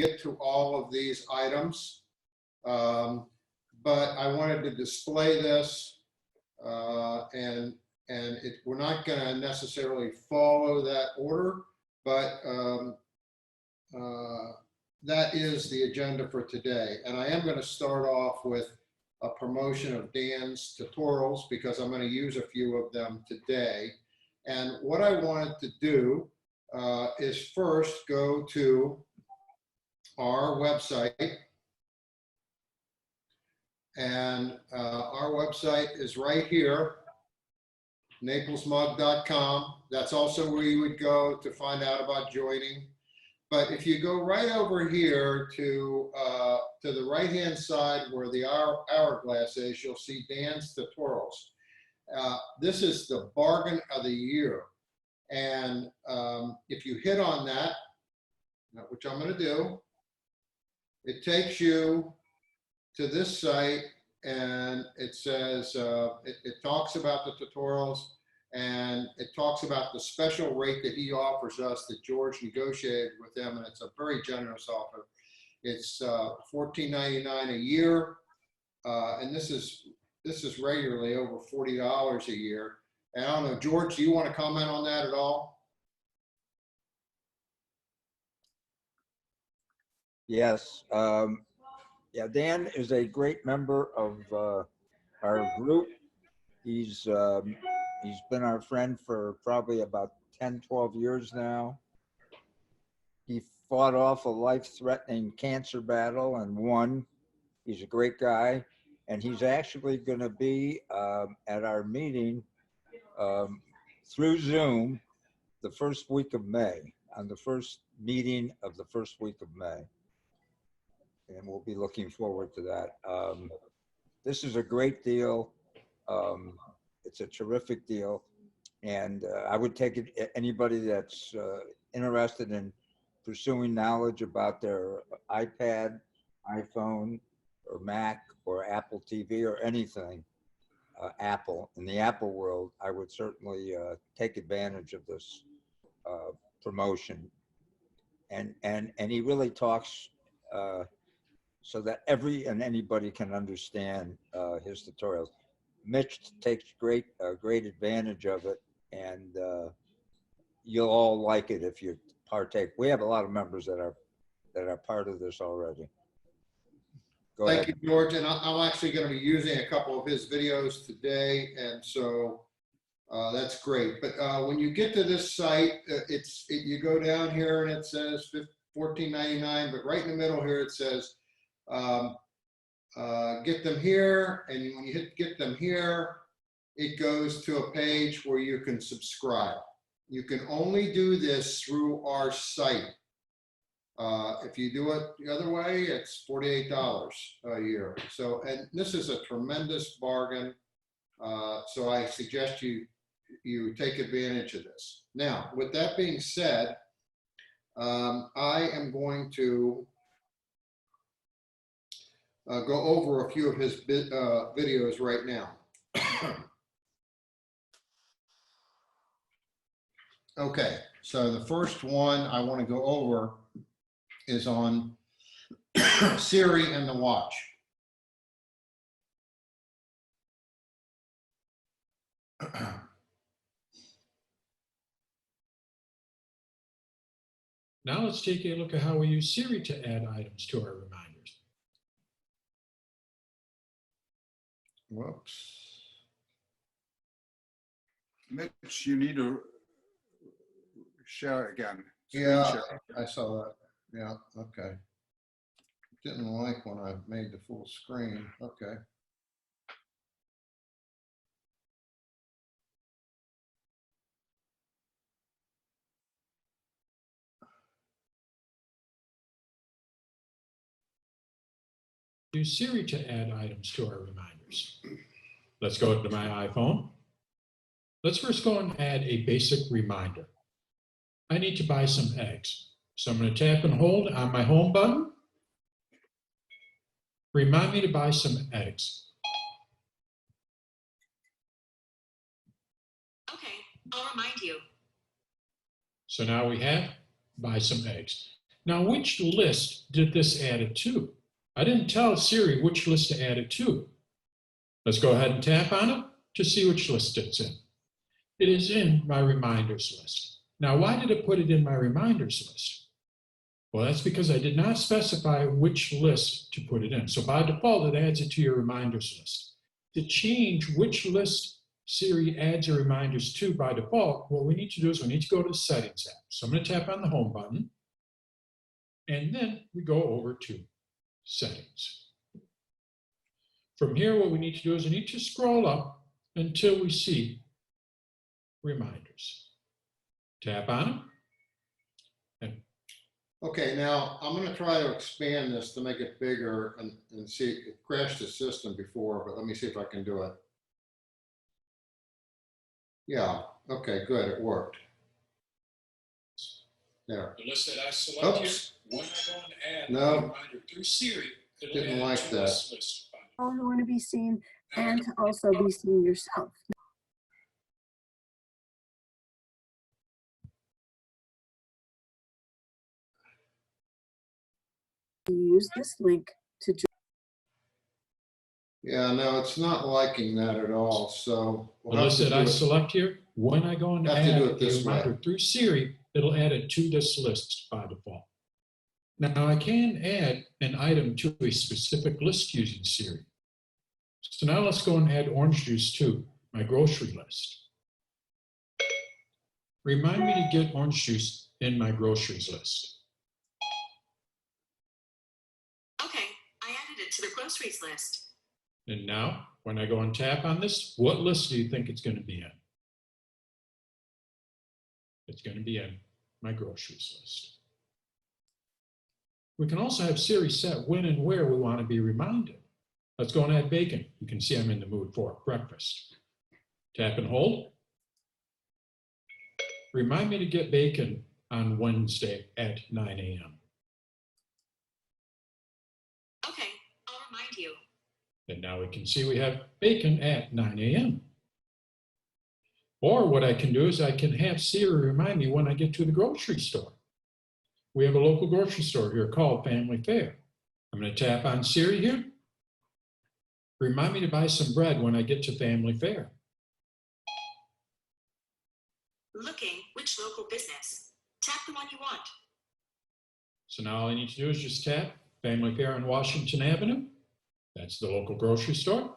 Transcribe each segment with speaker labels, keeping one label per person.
Speaker 1: get to all of these items, but I wanted to display this, and we're not going to necessarily follow that order, but that is the agenda for today. And I am going to start off with a promotion of Dan's tutorials because I'm going to use a few of them today. And what I wanted to do is first go to our website. And our website is right here, naplesmug.com. That's also where you would go to find out about joining. But if you go right over here to the right-hand side where the hourglass is, you'll see Dan's tutorials. This is the bargain of the year. And if you hit on that, which I'm going to do, it takes you to this site, and it says, it talks about the tutorials, and it talks about the special rate that he offers us that George negotiated with them, and it's a very generous offer. It's $14.99 a year, and this is regularly over $40 a year. And I don't know, George, do you want to comment on that at all?
Speaker 2: Yes. Yeah, Dan is a great member of our group. He's been our friend for probably about 10, 12 years now. He fought off a life-threatening cancer battle and won. He's a great guy. And he's actually going to be at our meeting through Zoom the first week of May, on the first meeting of the first week of May. And we'll be looking forward to that. This is a great deal. It's a terrific deal. And I would take it, anybody that's interested in pursuing knowledge about their iPad, iPhone, or Mac, or Apple TV, or anything, Apple, in the Apple world, I would certainly take advantage of this promotion. And he really talks so that anybody can understand his tutorials. Mitch takes great advantage of it, and you'll all like it if you partake. We have a lot of members that are part of this already. Go ahead.
Speaker 1: Thank you, George. And I'm actually going to be using a couple of his videos today, and so that's great. But when you get to this site, you go down here and it says $14.99, but right in the middle here it says get them here, and when you hit get them here, it goes to a page where you can subscribe. You can only do this through our site. If you do it the other way, it's $48 a year. So, and this is a tremendous bargain. So I suggest you take advantage of this. Now, with that being said, I am going to go over a few of his videos right now. Okay, so the first one I want to go over is on Siri and the watch.
Speaker 3: Now let's take a look at how we use Siri to add items to our reminders.
Speaker 1: Whoops.
Speaker 4: Mitch, you need to share it again.
Speaker 1: Yeah,
Speaker 4: share.
Speaker 1: I saw that. Yeah, okay. Didn't like when I made the full screen. Okay.
Speaker 3: Use Siri to add items to our reminders. Let's go to my iPhone. Let's first go and add a basic reminder. I need to buy some eggs. So I'm going to tap and hold on my home button. Remind me to buy some eggs.
Speaker 5: Okay, I'll remind you.
Speaker 3: So now we have buy some eggs. Now, which list did this add it to? I didn't tell Siri which list to add it to. Let's go ahead and tap on it to see which list it's in. It is in my reminders list. Now, why did it put it in my reminders list? Well, that's because I did not specify which list to put it in. So by default, it adds it to your reminders list. To change which list Siri adds your reminders to by default, what we need to do is we need to go to the Settings app. So I'm going to tap on the Home button, and then we go over to Settings. From here, what we need to do is we need to scroll up until we see Reminders. Tap on it.
Speaker 1: Okay, now I'm going to try to expand this to make it bigger and see. It crashed the system before, but let me see if I can do it. Yeah, okay, good, it worked. There.
Speaker 3: The list that I select here,
Speaker 1: Oops.
Speaker 3: when I go and add
Speaker 1: No.
Speaker 3: a reminder through Siri, it'll
Speaker 1: Didn't
Speaker 3: add
Speaker 1: like
Speaker 3: to
Speaker 1: that.
Speaker 3: this list.
Speaker 5: All who want to be seen and to also be seen yourself. Use this link to join.
Speaker 1: Yeah, no, it's not liking that at all, so
Speaker 3: The
Speaker 1: we'll have
Speaker 3: list
Speaker 1: to
Speaker 3: that
Speaker 1: do
Speaker 3: I
Speaker 1: it.
Speaker 3: select here, when I go and
Speaker 1: Have to
Speaker 3: add
Speaker 1: do
Speaker 3: a
Speaker 1: it this way.
Speaker 3: reminder through Siri, it'll add it to this list by default. Now I can add an item to a specific list using Siri. So now let's go and add orange juice to my grocery list. Remind me to get orange juice in my groceries list.
Speaker 6: Okay, I added it to the groceries list.
Speaker 3: And now, when I go and tap on this, what list do you think it's going to be in? It's going to be in my groceries list. We can also have Siri set when and where we want to be reminded. Let's go and add bacon. You can see I'm in the mood for breakfast. Tap and hold. Remind me to get bacon on Wednesday at 9 a.m.
Speaker 6: Okay, I'll remind you.
Speaker 3: And now we can see we have bacon at 9 a.m. Or what I can do is I can have Siri remind me when I get to the grocery store. We have a local grocery store here called Family Fare. I'm going to tap on Siri here. Remind me to buy some bread when I get to Family Fare.
Speaker 6: Looking, which local business? Tap the one you want.
Speaker 3: So now all I need to do is just tap Family Fare on Washington Avenue. That's the local grocery store.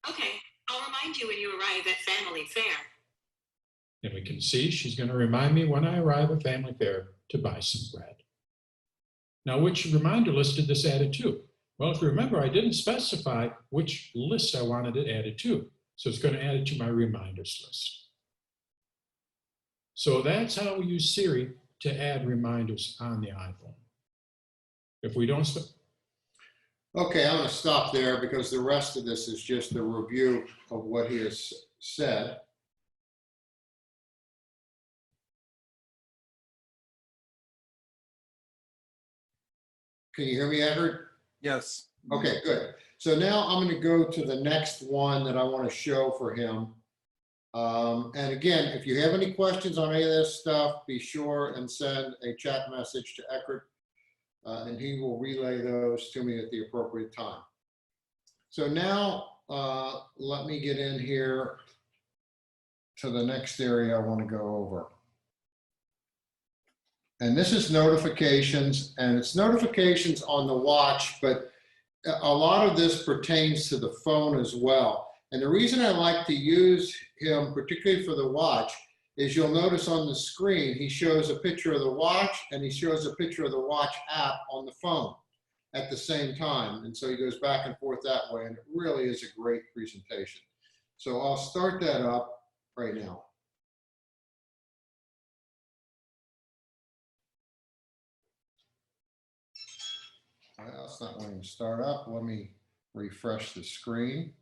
Speaker 6: Okay, I'll remind you when you arrive at Family Fare.
Speaker 3: And we can see she's going to remind me when I arrive at Family Fare to buy some bread. Now, which reminder list did this add it to? Well, if you remember, I didn't specify which list I wanted it added to. So it's going to add it to my reminders list. So that's how we use Siri to add reminders on the iPhone. If we don't,
Speaker 1: Okay, I'm going to stop there because the rest of this is just a review of what he has said. Can you hear me, Edward?
Speaker 4: Yes.
Speaker 1: Okay, good. So now I'm going to go to the next one that I want to show for him. And again, if you have any questions on any of this stuff, be sure and send a chat message to Eckert, and he will relay those to me at the appropriate time. So now let me get in here to the next area I want to go over. And this is notifications, and it's notifications on the watch, but a lot of this pertains to the phone as well. And the reason I like to use him, particularly for the watch, is you'll notice on the screen, he shows a picture of the watch and he shows a picture of the watch app on the phone at the same time. And so he goes back and forth that way, and it really is a great presentation. So I'll start that up right now. Well, it's not letting me start up. Let me refresh the screen.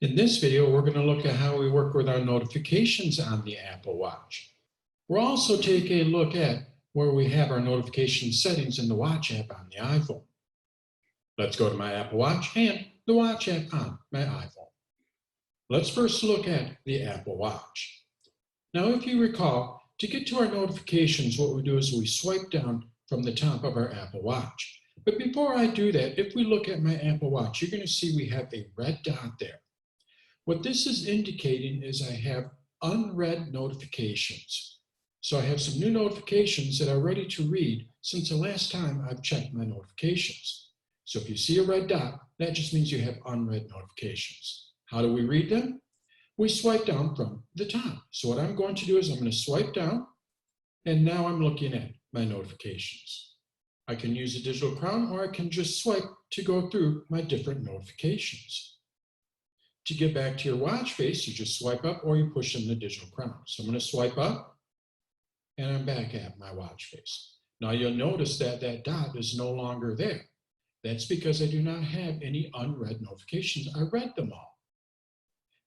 Speaker 3: in this video, we're going to look at how we work with our notifications on the Apple Watch. We'll also take a look at where we have our notification settings in the Watch app on the iPhone. Let's go to my Apple Watch and the Watch app on my iPhone. Let's first look at the Apple Watch. Now, if you recall, to get to our notifications, what we do is we swipe down from the top of our Apple Watch. But before I do that, if we look at my Apple Watch, you're going to see we have a red dot there. What this is indicating is I have unread notifications. So I have some new notifications that are ready to read since the last time I've checked my notifications. So if you see a red dot, that just means you have unread notifications. How do we read them? We swipe down from the top. So what I'm going to do is I'm going to swipe down, and now I'm looking at my notifications. I can use a digital crown, or I can just swipe to go through my different notifications. To get back to your watch face, you just swipe up or you push in the digital crown. So I'm going to swipe up, and I'm back at my watch face. Now you'll notice that that dot is no longer there. That's because I do not have any unread notifications. I read them all.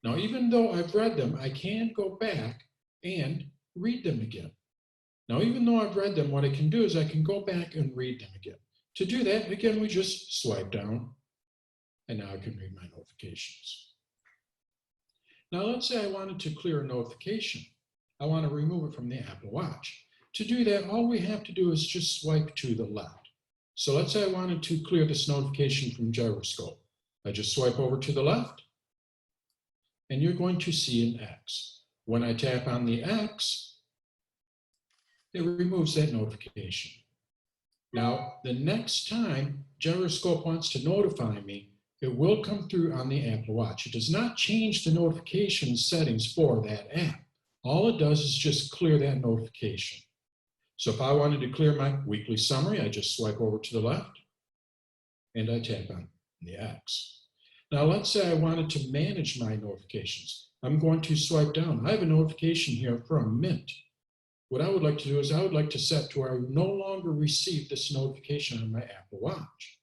Speaker 3: Now, even though I've read them, I can go back and read them again. Now, even though I've read them, what I can do is I can go back and read them again. To do that, again, we just swipe down, and now I can read my notifications. Now, let's say I wanted to clear a notification. I want to remove it from the Apple Watch. To do that, all we have to do is just swipe to the left. So let's say I wanted to clear this notification from gyroscope. I just swipe over to the left, and you're going to see an X. When I tap on the X, it removes that notification. Now, the next time gyroscope wants to notify me, it will come through on the Apple Watch. It does not change the notification settings for that app. All it does is just clear that notification. So if I wanted to clear my weekly summary, I just swipe over to the left, and I tap on the X. Now, let's say I wanted to manage my notifications. I'm going to swipe down. I have a notification here from Mint. What I would like to do is I would like to set to where I no longer receive this notification on my Apple Watch.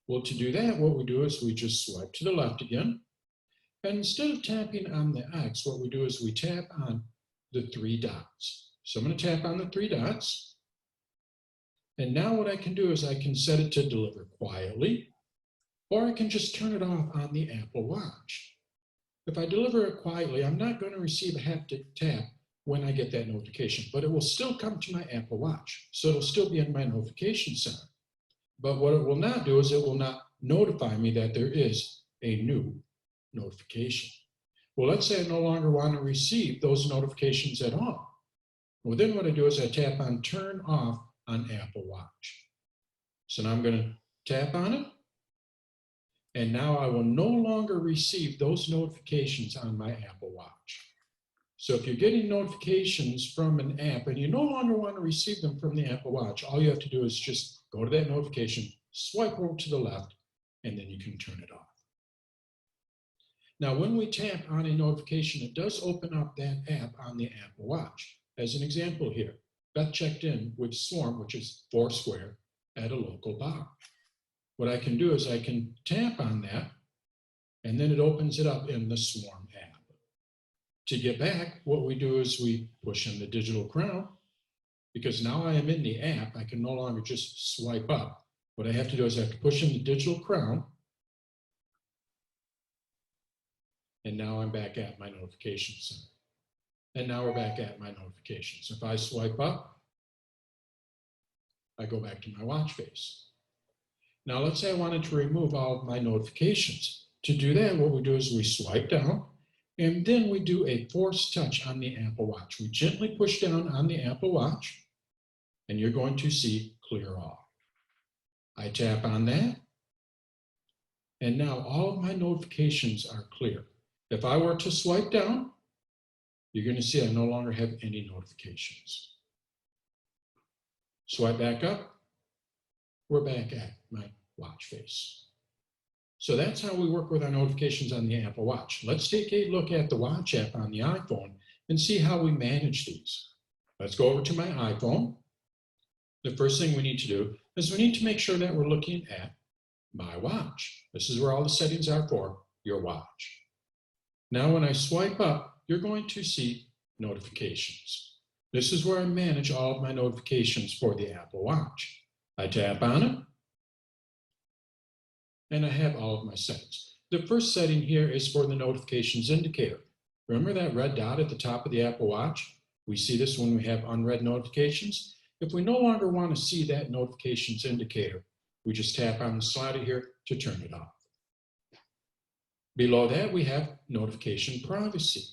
Speaker 3: Well, to do that, what we do is we just swipe to the left again. And instead of tapping on the X, what we do is we tap on the three dots. So I'm going to tap on the three dots. And now what I can do is I can set it to deliver quietly, or I can just turn it off on the Apple Watch. If I deliver it quietly, I'm not going to receive a haptic tap when I get that notification, but it will still come to my Apple Watch. So it'll still be in my notification center. But what it will not do is it will not notify me that there is a new notification. Well, let's say I no longer want to receive those notifications at all. Well, then what I do is I tap on turn off on Apple Watch. So now I'm going to tap on it. And now I will no longer receive those notifications on my Apple Watch. So if you're getting notifications from an app and you no longer want to receive them from the Apple Watch, all you have to do is just go to that notification, swipe over to the left, and then you can turn it off. Now, when we tap on a notification, it does open up that app on the Apple Watch. As an example here, Beth checked in with Swarm, which is Foursquare, at a local bar. What I can do is I can tap on that, and then it opens it up in the Swarm app. To get back, what we do is we push in the digital crown, because now I am in the app. I can no longer just swipe up. What I have to do is I have to push in the digital crown, and now I'm back at my notification center. And now we're back at my notifications. If I swipe up, I go back to my watch face. Now let's say I wanted to remove all of my notifications. To do that, what we do is we swipe down, and then we do a force touch on the Apple Watch. We gently push down on the Apple Watch, and you're going to see clear all. I tap on that, and now all of my notifications are clear. If I were to swipe down, you're going to see I no longer have any notifications. Swipe back up, we're back at my watch face. So that's how we work with our notifications on the Apple Watch. Let's take a look at the Watch app on the iPhone and see how we manage these. Let's go over to my iPhone. The first thing we need to do is we need to make sure that we're looking at my watch. This is where all the settings are for your watch. Now, when I swipe up, you're going to see notifications. This is where I manage all of my notifications for the Apple Watch. I tap on it, and I have all of my settings. The first setting here is for the notifications indicator. Remember that red dot at the top of the Apple Watch? We see this when we have unread notifications. If we no longer want to see that notifications indicator, we just tap on the slider here to turn it off. Below that, we have notification privacy.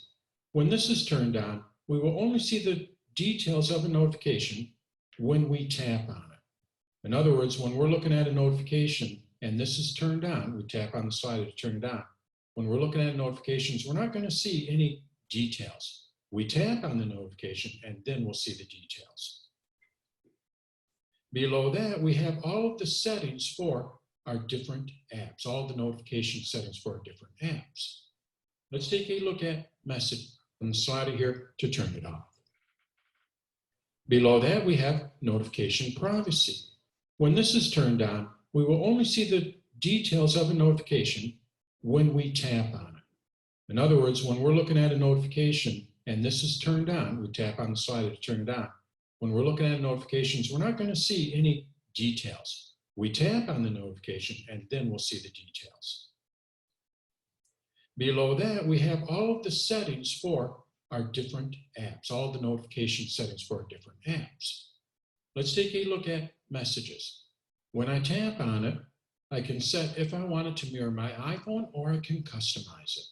Speaker 3: When this is turned on, we will only see the details of a notification when we tap on it. In other words, when we're looking at a notification and this is turned on, we tap on the slider to turn it on. When we're looking at notifications, we're not going to see any details. We tap on the notification and then we'll see the details. Below that, we have all of the settings for our different apps, all the notification settings for our different apps. Let's take a look at message on the slider here to turn it off. Below that, we have notification privacy. When this is turned on, we will only see the details of a notification when we tap on it. In other words, when we're looking at a notification and this is turned on, we tap on the slider to turn it on. When we're looking at notifications, we're not going to see any details. We tap on the notification and then we'll see the details. Below that, we have all of the settings for our different apps, all the notification settings for our different apps. Let's take a look at messages. When I tap on it, I can set if I want it to mirror my iPhone or I can customize it.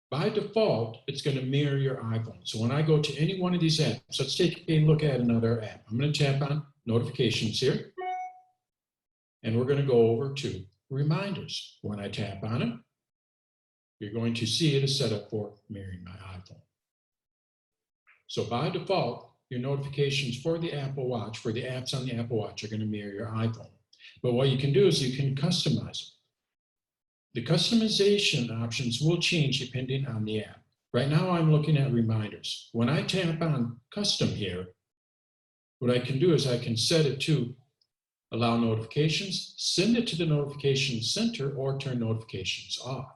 Speaker 3: By default, it's going to mirror your iPhone. So when I go to any one of these apps, let's take a look at another app. I'm going to tap on notifications here. And we're going to go over to reminders. When I tap on it, you're going to see it is set up for mirroring my iPhone. So by default, your notifications for the Apple Watch, for the apps on the Apple Watch, are going to mirror your iPhone. But what you can do is you can customize it. The customization options will change depending on the app. Right now, I'm looking at reminders. When I tap on custom here, what I can do is I can set it to allow notifications, send it to the notification center, or turn notifications off.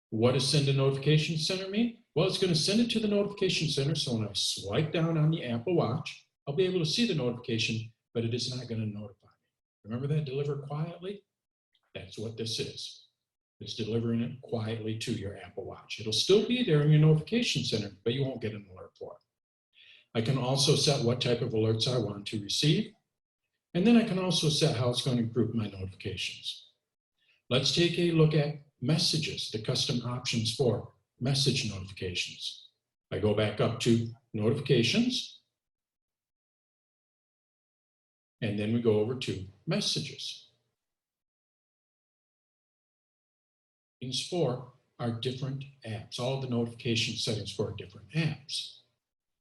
Speaker 3: What does send to notification center mean? Well, it's going to send it to the notification center, so when I swipe down on the Apple Watch, I'll be able to see the notification, but it is not going to notify me. Remember that deliver quietly? That's what this is. It's delivering it quietly to your Apple Watch. It'll still be there in your notification center, but you won't get an alert for it. I can also set what type of alerts I want to receive. And then I can also set how it's going to group my notifications. Let's take a look at messages, the custom options for message notifications. I go back up to notifications, and then we go over to messages. It's for our different apps, all the notification settings for our different apps.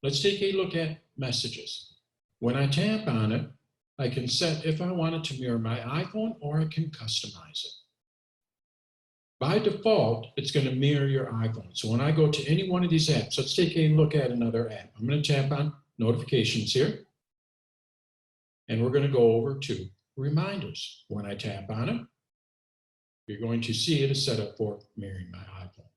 Speaker 3: Let's take a look at messages. When I tap on it, I can set if I want it to mirror my iPhone or I can customize it. By default, it's going to mirror your iPhone. So when I go to any one of these apps, let's take a look at another app. I'm going to tap on notifications here. And we're going to go over to reminders. When I tap on it, you're going to see it is set up for mirroring my iPhone.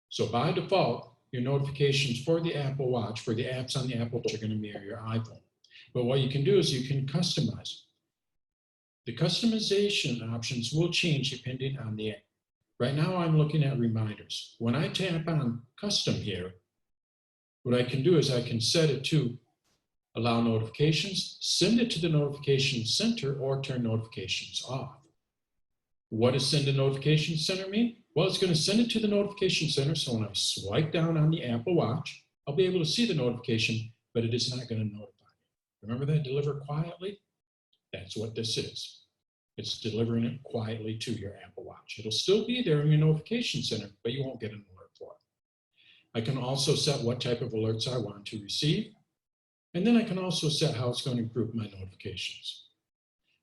Speaker 3: So by default, your notifications for the Apple Watch, for the apps on the Apple Watch, are going to mirror your iPhone. But what you can do is you can customize it. The customization options will change depending on the app. Right now, I'm looking at reminders. When I tap on custom here, what I can do is I can set it to allow notifications, send it to the notification center, or turn notifications off. What does send to notification center mean? Well, it's going to send it to the notification center, so when I swipe down on the Apple Watch, I'll be able to see the notification, but it is not going to notify me. Remember that deliver quietly? That's what this is. It's delivering it quietly to your Apple Watch. It'll still be there in your notification center, but you won't get an alert for it. I can also set what type of alerts I want to receive. And then I can also set how it's going to group my notifications.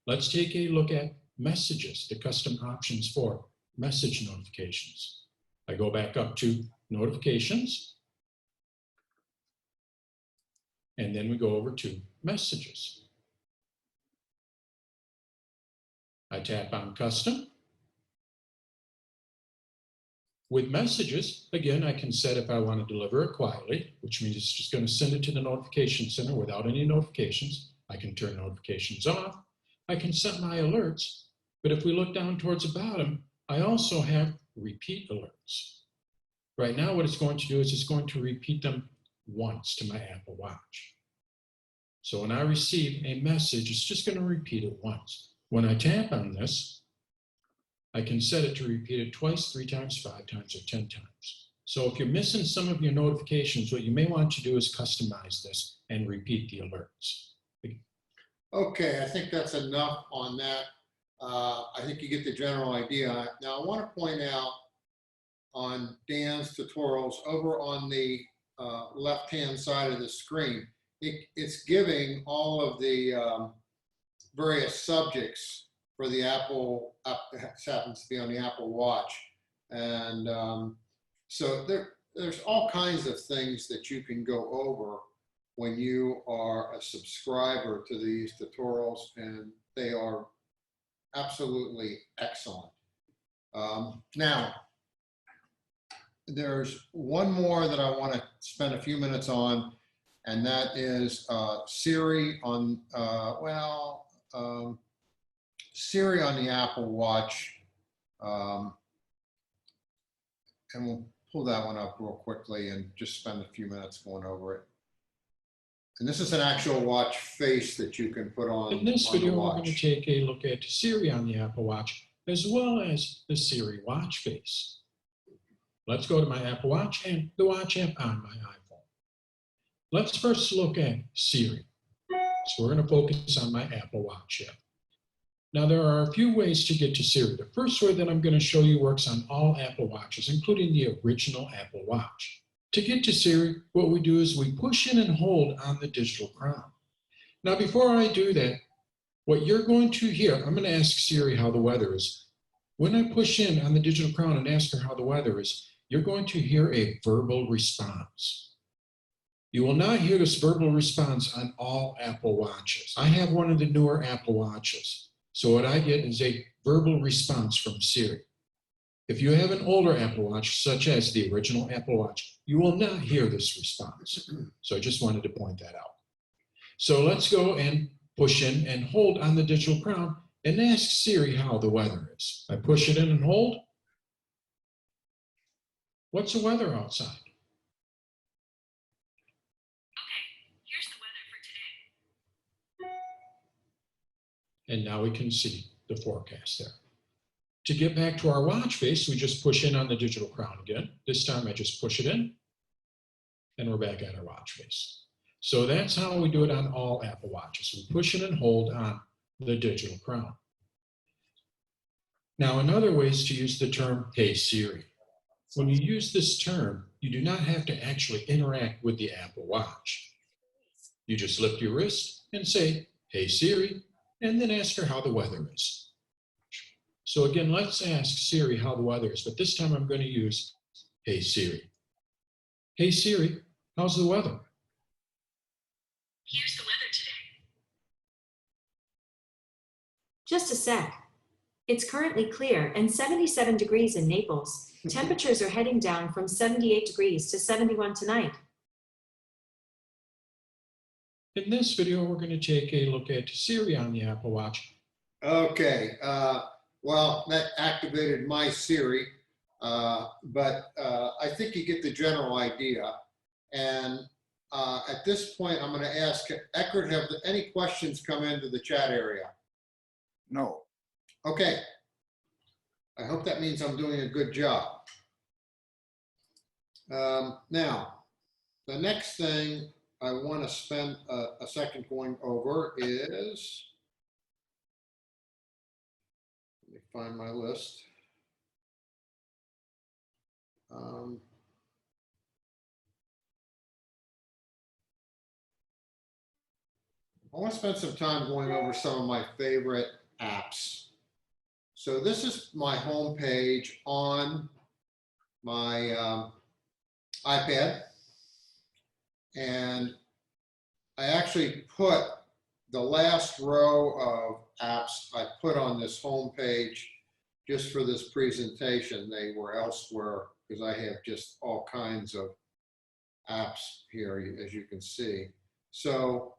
Speaker 3: Let's take a look at messages, the custom options for message notifications. I go back up to notifications. And then we go over to messages. I tap on custom. With messages, again, I can set if I want to deliver it quietly, which means it's just going to send it to the notification center without any notifications. I can turn notifications off. I can set my alerts, But if we look down towards the bottom, I also have repeat alerts. Right now, what it's going to do is it's going to repeat them once to my Apple Watch. So when I receive a message, it's just going to repeat it once. When I tap on this, I can set it to repeat it twice, 3 times, 5 times, or 10 times. So if you're missing some of your notifications, what you may want to do is customize this and repeat the alerts.
Speaker 1: Okay, I think that's enough on that. I think you get the general idea. Now, I want to point out on Dan's tutorials over on the left-hand side of the screen, it's giving all of the various subjects for the Apple, happens to be on the Apple Watch. And so there's all kinds of things that you can go over when you are a subscriber to these tutorials, and they are absolutely excellent. Now, there's one more that I want to spend a few minutes on, and that is Siri on, Siri on the Apple Watch. And we'll pull that one up real quickly and just spend a few minutes going over it. And this is an actual watch face that you can put on.
Speaker 3: In this
Speaker 1: on
Speaker 3: video,
Speaker 1: the
Speaker 3: we're going to
Speaker 1: watch.
Speaker 3: take a look at Siri on the Apple Watch, as well as the Siri watch face. Let's go to my Apple Watch and the watch app on my iPhone. Let's first look at Siri. So we're going to focus on my Apple Watch app. Now, there are a few ways to get to Siri. The first way that I'm going to show you works on all Apple Watches, including the original Apple Watch. To get to Siri, what we do is we push in and hold on the digital crown. Now, before I do that, what you're going to hear, I'm going to ask Siri how the weather is. When I push in on the digital crown and ask her how the weather is, you're going to hear a verbal response. You will not hear this verbal response on all Apple Watches. I have one of the newer Apple Watches. So what I get is a verbal response from Siri. If you have an older Apple Watch, such as the original Apple Watch, you will not hear this response. So I just wanted to point that out. So let's go and push in and hold on the digital crown and ask Siri how the weather is. I push it in and hold. What's the weather outside?
Speaker 6: Okay, here's the weather for today.
Speaker 3: And now we can see the forecast there. To get back to our watch face, we just push in on the digital crown again. This time I just push it in, and we're back at our watch face. So that's how we do it on all Apple Watches. We push in and hold on the digital crown. Now, another way is to use the term, "Hey Siri." When you use this term, you do not have to actually interact with the Apple Watch. You just lift your wrist and say, "Hey Siri," and then ask her how the weather is. So again, let's ask Siri how the weather is, but this time I'm going to use, "Hey Siri." "Hey Siri, how's the weather?"
Speaker 6: Here's the weather today.
Speaker 7: Just a sec. It's currently clear and 77 degrees in Naples. Temperatures are heading down from 78 degrees to 71 tonight.
Speaker 3: In this video, we're going to take a look at Siri on the Apple Watch.
Speaker 1: Okay, well, that activated my Siri, but I think you get the general idea. And at this point, I'm going to ask Eckert, have any questions come into the chat area?
Speaker 4: No.
Speaker 1: Okay. I hope that means I'm doing a good job. Now, the next thing I want to spend a second going over is, let me find my list. I want to spend some time going over some of my favorite apps. So this is my home page on my iPad. And I actually put the last row of apps I put on this home page just for this presentation. They were elsewhere because I have just all kinds of apps here, as you can see. So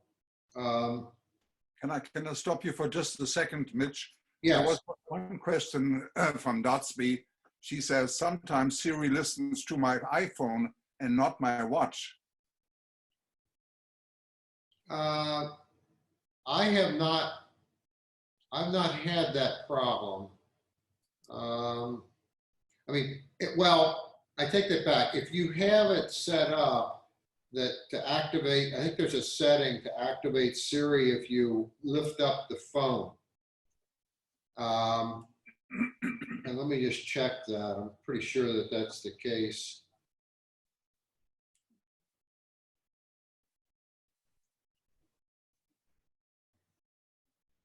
Speaker 4: Can I stop you for just a second, Mitch? There
Speaker 1: Yes.
Speaker 4: was one question from Dotsby. She says, sometimes Siri listens to my iPhone and not my watch.
Speaker 1: I've not had that problem. I mean, well, I take that back. If you have it set up that to activate, I think there's a setting to activate Siri if you lift up the phone. And let me just check that. I'm pretty sure that that's the case.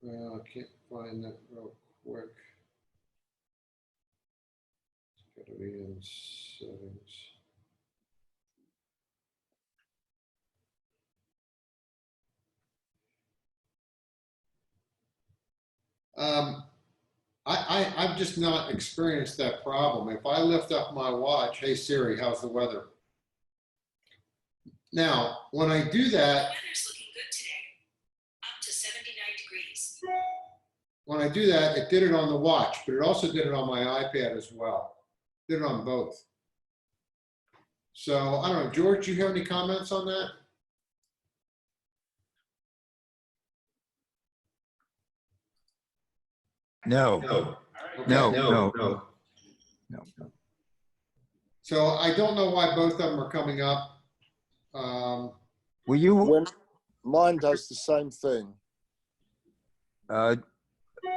Speaker 1: Well, I can't find that real quick. It's gotta be in settings. I've just not experienced that problem. If I lift up my watch, hey Siri, how's the weather? Now, when I do that,
Speaker 6: Weather's looking good today. Up to 79 degrees.
Speaker 1: when I do that, it did it on the watch, but it also did it on my iPad as well. Did it on both. So I don't know, George, do you have any comments on that?
Speaker 2: No,
Speaker 1: Okay.
Speaker 2: no.
Speaker 1: So I don't know why both of them are coming up.
Speaker 2: Will you,
Speaker 8: When mine does the same thing.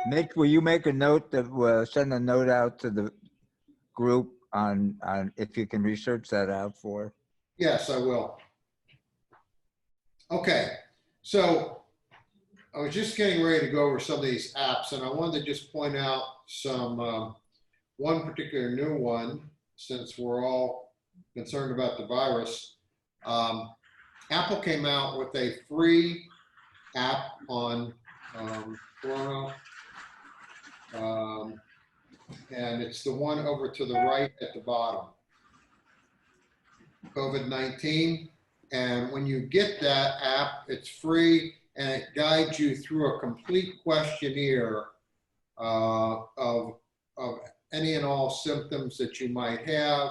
Speaker 2: Mitch, will you make a note that, send a note out to the group on if you can research that out for?
Speaker 1: Yes, I will. Okay, so I was just getting ready to go over some of these apps, and I wanted to just point out some, one particular new one, since we're all concerned about the virus. Apple came out with a free app on Corona, and it's the one over to the right at the bottom. COVID-19, and when you get that app, it's free and it guides you through a complete questionnaire of any and all symptoms that you might have,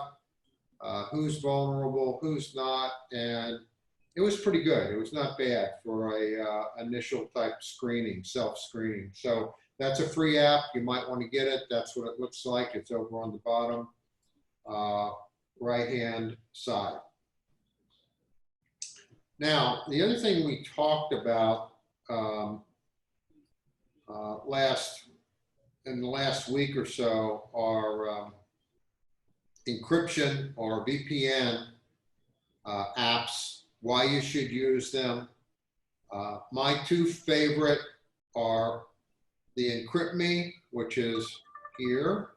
Speaker 1: who's vulnerable, who's not, and it was pretty good. It was not bad for a initial type screening, self-screening. So that's a free app. You might want to get it. That's what it looks like. It's over on the bottom right-hand side. Now, the other thing we talked about in the last week or so are encryption or VPN apps, why you should use them. My two favorite are the Encrypt Me, which is here.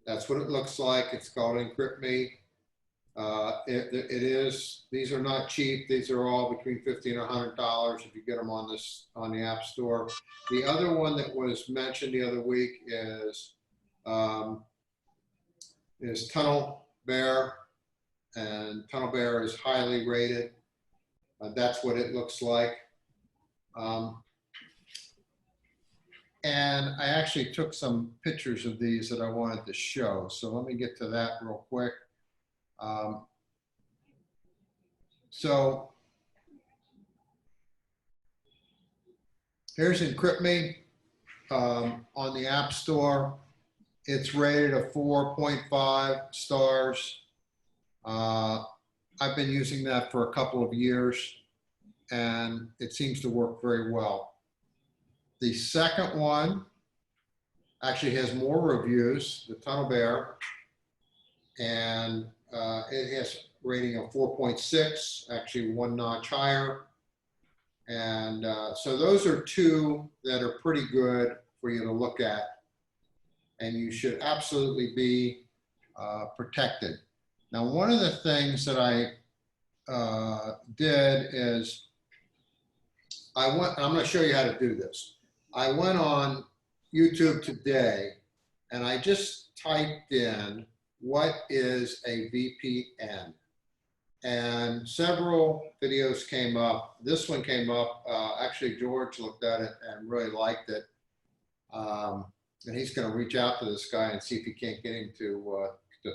Speaker 1: That's what it looks like. It's called Encrypt Me. These are not cheap. These are all between $50 and $100 if you get them on the App Store. The other one that was mentioned the other week is Tunnel Bear, and Tunnel Bear is highly rated. That's what it looks like. And I actually took some pictures of these that I wanted to show. So let me get to that real quick. So here's Encrypt Me on the App Store. It's rated a 4.5 stars. I've been using that for a couple of years and it seems to work very well. The second one actually has more reviews, the Tunnel Bear, and it has rating of 4.6, actually one notch higher. And so those are two that are pretty good for you to look at. And you should absolutely be protected. Now, one of the things that I did is I'm going to show you how to do this. I went on YouTube today and I just typed in, what is a VPN? and several videos came up. This one came up. Actually, George looked at it and really liked it. And he's going to reach out to this guy and see if he can't get him to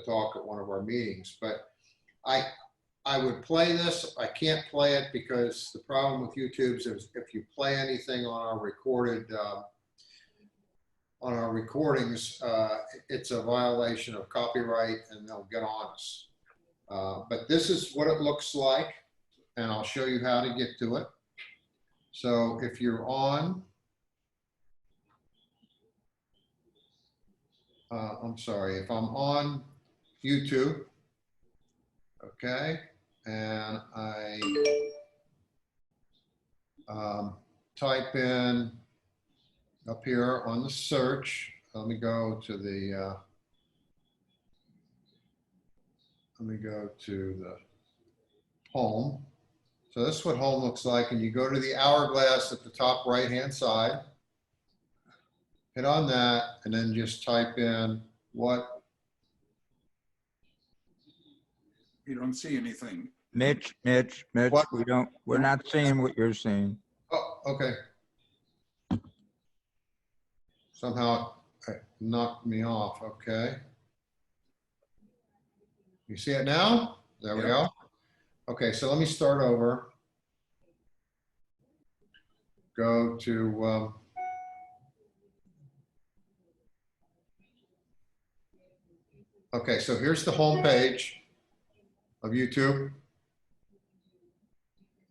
Speaker 1: talk at one of our meetings. But I would play this. I can't play it because the problem with YouTube is if you play anything on our recorded on our recordings, it's a violation of copyright and they'll get on us. But this is what it looks like, and I'll show you how to get to it. So if you're on, I'm sorry, if I'm on YouTube, okay, and I type in up here on the search, let me go to the home. So this is what home looks like, and you go to the hourglass at the top right-hand side, hit on that, and then just type in what.
Speaker 4: You don't see anything.
Speaker 2: Mitch,
Speaker 1: What?
Speaker 2: we're not seeing what you're seeing.
Speaker 1: Oh, okay. Somehow it knocked me off. Okay. You see it now? There we go. Okay, so let me start over. Go to okay, so here's the home page of YouTube.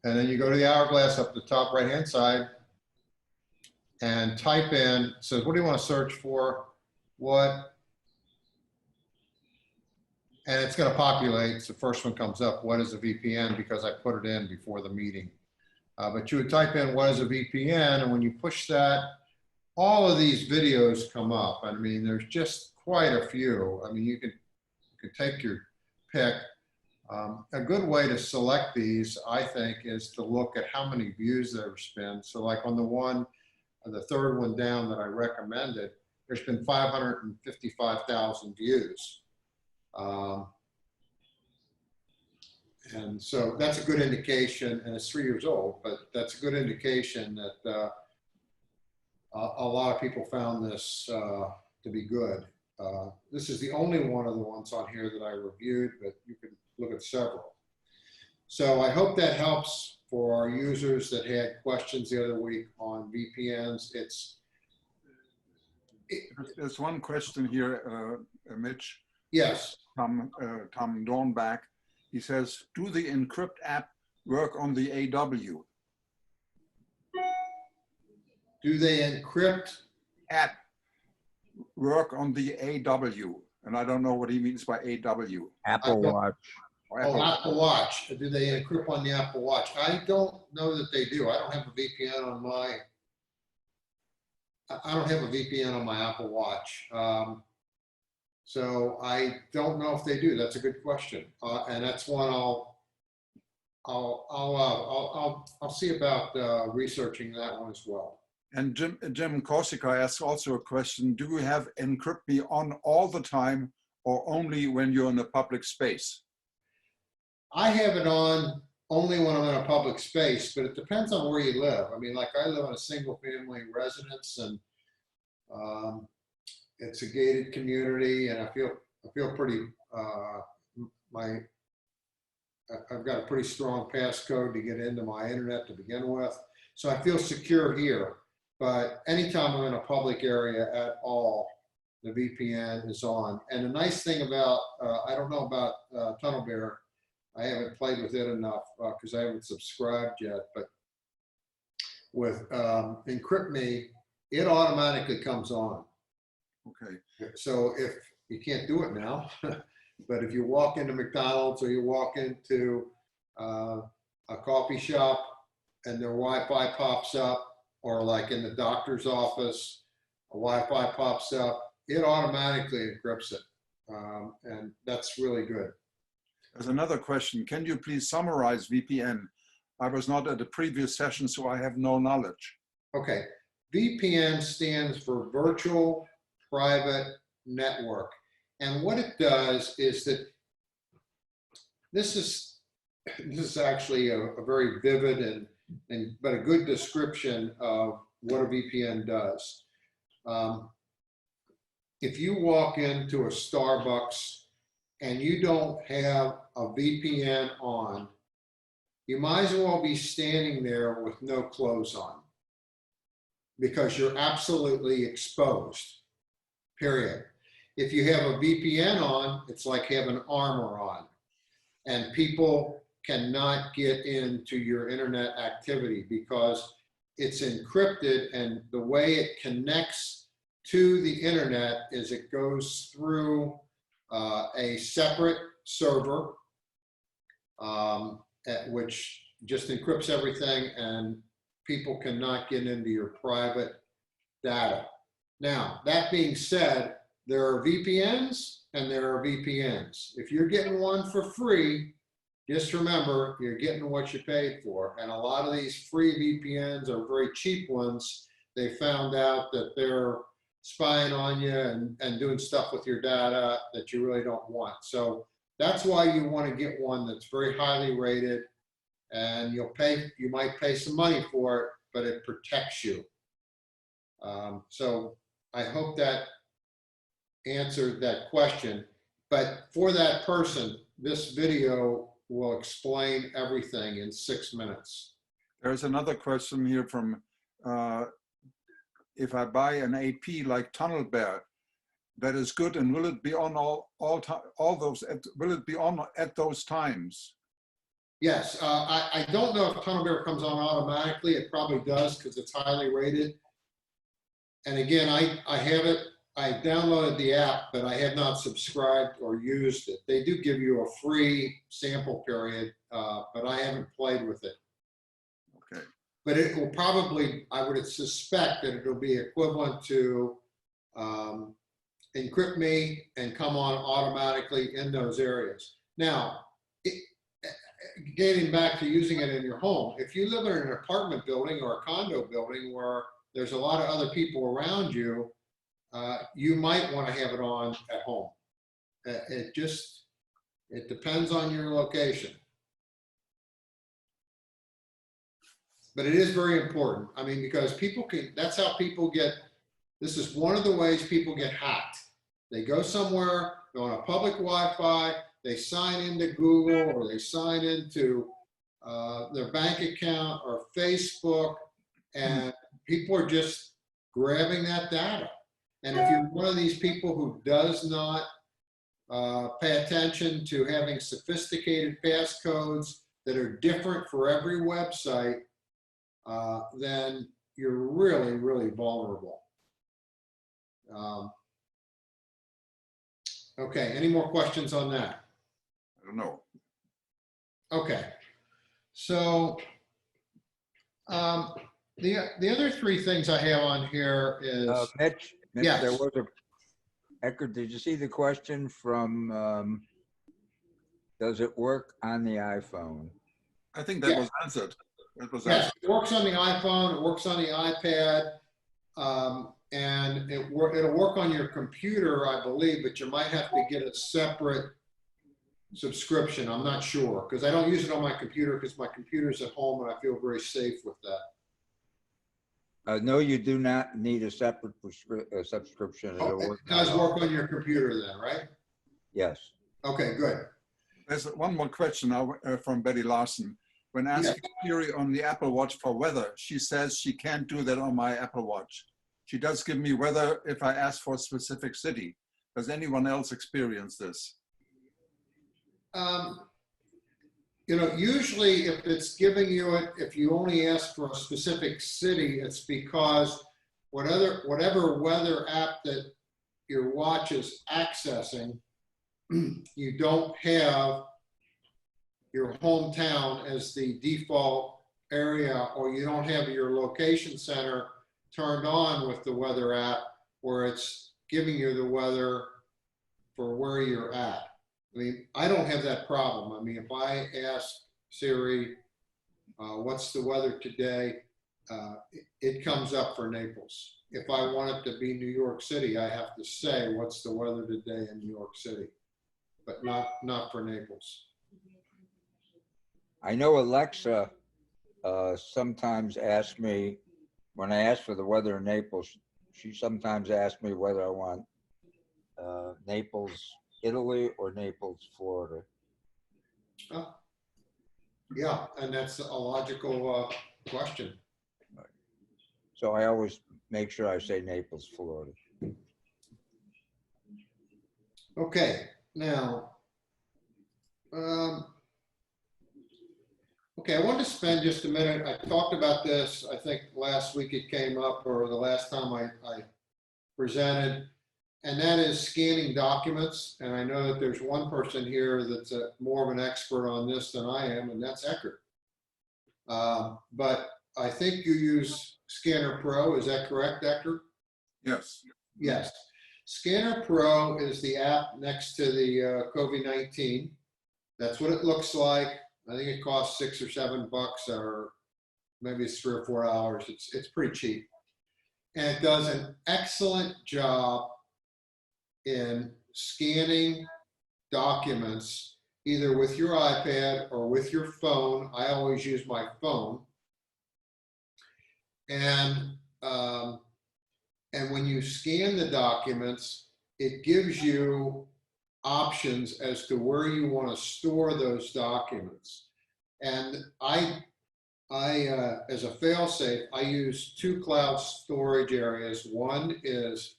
Speaker 1: And then you go to the hourglass up the top right-hand side and type in, so what do you want to search for? What? And it's going to populate. So the first one comes up, what is a VPN? Because I put it in before the meeting. But you would type in what is a VPN, and when you push that, all of these videos come up. I mean, there's just quite a few. I mean, you could take your pick. A good way to select these, I think, is to look at how many views there's been. So like on the third one down that I recommended, there's been 555,000 views. And so that's a good indication, and it's 3 years old, but that's a good indication that a lot of people found this to be good. This is the only one of the ones on here that I reviewed, but you can look at several. So I hope that helps for our users that had questions the other week on VPNs.
Speaker 4: There's one question here, Mitch.
Speaker 1: Yes.
Speaker 4: Tom Dornbach. He says, do the Encrypt app work on the AW?
Speaker 1: Do they encrypt?
Speaker 4: App work on the AW? And I don't know what he means by AW.
Speaker 2: Apple Watch.
Speaker 1: Oh, Apple Watch. Do they encrypt on the Apple Watch? I don't know that they do. I don't have a VPN on my. I don't have a VPN on my Apple Watch. So I don't know if they do. That's a good question, and that's one I'll see about researching that one as well.
Speaker 4: And Jim Corsica asks also a question: do you have Encrypt Me on all the time, or only when you're in a public space?
Speaker 1: I have it on only when I'm in a public space, but it depends on where you live. I mean, like I live in a single family residence, and it's a gated community, and I feel pretty, I've got a pretty strong passcode to get into my internet to begin with. So I feel secure here, but anytime I'm in a public area at all, the VPN is on. And the nice thing about, I don't know about TunnelBear, I haven't played with it enough because I haven't subscribed yet, but with Encrypt Me, it automatically comes on.
Speaker 4: Okay.
Speaker 1: So if you can't do it now, but if you walk into McDonald's or you walk into a coffee shop and their Wi-Fi pops up, or like in the doctor's office, a Wi-Fi pops up, it automatically encrypts it. And that's really good.
Speaker 4: There's another question. Can you please summarize VPN? I was not at the previous session, so I have no knowledge.
Speaker 1: Okay. VPN stands for Virtual Private Network. And what it does is that this is this is actually a very vivid but a good description of what a VPN does. If you walk into a Starbucks and you don't have a VPN on, you might as well be standing there with no clothes on, because you're absolutely exposed, period. If you have a VPN on, it's like having armor on, and people cannot get into your internet activity because it's encrypted, and the way it connects to the internet is it goes through a separate server, which just encrypts everything, and people cannot get into your private data. Now, that being said, there are VPNs and there are VPNs. If you're getting one for free, just remember you're getting what you paid for. And a lot of these free VPNs are very cheap ones. They found out that they're spying on you and doing stuff with your data that you really don't want. So that's why you want to get one that's very highly rated, and you might pay some money for it, but it protects you. So I hope that answered that question. But for that person, this video will explain everything in 6 minutes.
Speaker 4: There's another question here from, if I buy an AP like Tunnel Bear, that is good, and will it be on will it be on at those times?
Speaker 1: Yes, I don't know if Tunnel Bear comes on automatically. It probably does because it's highly rated. And again, I have it. I downloaded the app, but I have not subscribed or used it. They do give you a free sample period, but I haven't played with it.
Speaker 4: Okay.
Speaker 1: But it will probably, I would suspect that it'll be equivalent to Encrypt Me and come on automatically in those areas. Now, getting back to using it in your home, if you live in an apartment building or a condo building where there's a lot of other people around you, you might want to have it on at home. It depends on your location. But it is very important. I mean, because that's how people this is one of the ways people get hacked. They go somewhere, they're on a public Wi-Fi, they sign into Google, or they sign into their bank account or Facebook, and people are just grabbing that data. And if you're one of these people who does not pay attention to having sophisticated passcodes that are different for every website, then you're really, really vulnerable. Okay, any more questions on that?
Speaker 4: I don't know.
Speaker 1: Okay, so the other three things I have on here is
Speaker 2: Mitch,
Speaker 1: yes.
Speaker 2: There was Eckert, did you see the question from, does it work on the iPhone?
Speaker 4: I think that was answered.
Speaker 1: Yes, it works on the iPhone, it works on the iPad, and it'll work on your computer, I believe, but you might have to get a separate subscription. I'm not sure, because I don't use it on my computer because my computer's at home and I feel very safe with that.
Speaker 2: No, you do not need a separate subscription. It'll
Speaker 1: It
Speaker 2: work
Speaker 1: does work on your computer then, right?
Speaker 2: Yes.
Speaker 1: Okay, good.
Speaker 4: There's one more question now from Betty Larson. When asking Siri on the Apple Watch for weather, she says she can't do that on my Apple Watch. She does give me weather if I ask for a specific city. Does anyone else experience this?
Speaker 1: Usually if it's giving you it, if you only ask for a specific city, it's because whatever weather app that your watch is accessing, you don't have your hometown as the default area, or you don't have your location center turned on with the weather app where it's giving you the weather for where you're at. I mean, I don't have that problem. I mean, if I ask Siri, what's the weather today? It comes up for Naples. If I want it to be New York City, I have to say, what's the weather today in New York City? But not for Naples.
Speaker 2: I know Alexa sometimes asks me, when I ask for the weather in Naples, she sometimes asks me whether I want Naples, Italy, or Naples, Florida.
Speaker 1: Oh, yeah, and that's a logical question.
Speaker 2: So I always make sure I say Naples, Florida.
Speaker 1: Okay, now, okay, I wanted to spend just a minute. I talked about this, I think last week it came up, or the last time I presented, and that is scanning documents. And I know that there's one person here that's more of an expert on this than I am, and that's Eckert. But I think you use Scanner Pro, is that correct, Eckert?
Speaker 4: Yes.
Speaker 1: Yes. Scanner Pro is the app next to the COVID-19. That's what it looks like. I think it costs $6 or $7, or maybe it's $3 or $4. It's pretty cheap. And it does an excellent job in scanning documents, either with your iPad or with your phone. I always use my phone. And when you scan the documents, it gives you options as to where you want to store those documents. And I as a fail-safe, I use 2 cloud storage areas. One is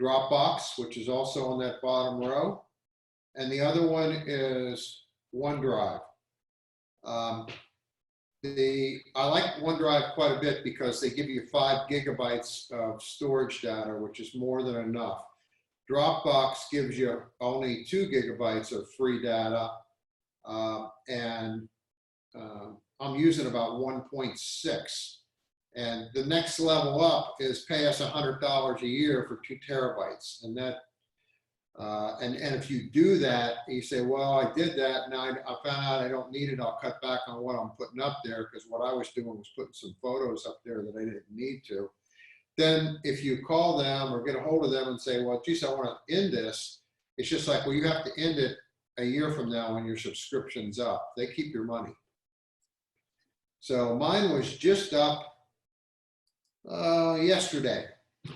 Speaker 1: Dropbox, which is also on that bottom row, and the other one is OneDrive. I like OneDrive quite a bit because they give you 5 gigabytes of storage data, which is more than enough. Dropbox gives you only 2 gigabytes of free data, and I'm using about 1.6. And the next level up is pay us $100 a year for 2 terabytes. And that, and if you do that, you say, well, I did that, now I found out I don't need it, I'll cut back on what I'm putting up there, because what I was doing was putting some photos up there that I didn't need to. Then if you call them or get a hold of them and say, well, geez, I want to end this, it's just like, well, you have to end it a year from now when your subscription's up. They keep your money. So mine was just up yesterday.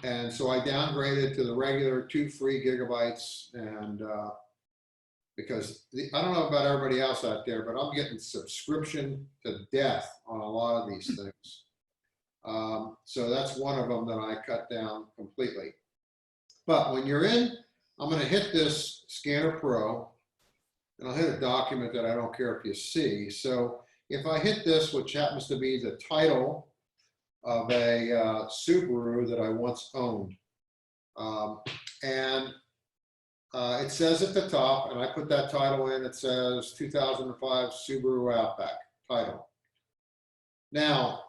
Speaker 1: And so I downgraded to the regular 2 free gigabytes, and because I don't know about everybody else out there, but I'm getting subscription to death on a lot of these things. So that's one of them that I cut down completely. But when you're in, I'm going to hit this Scanner Pro, and I'll hit a document that I don't care if you see. So if I hit this, which happens to be the title of a Subaru that I once owned, and it says at the top, and I put that title in, it says 2005 Subaru Outback title. Now,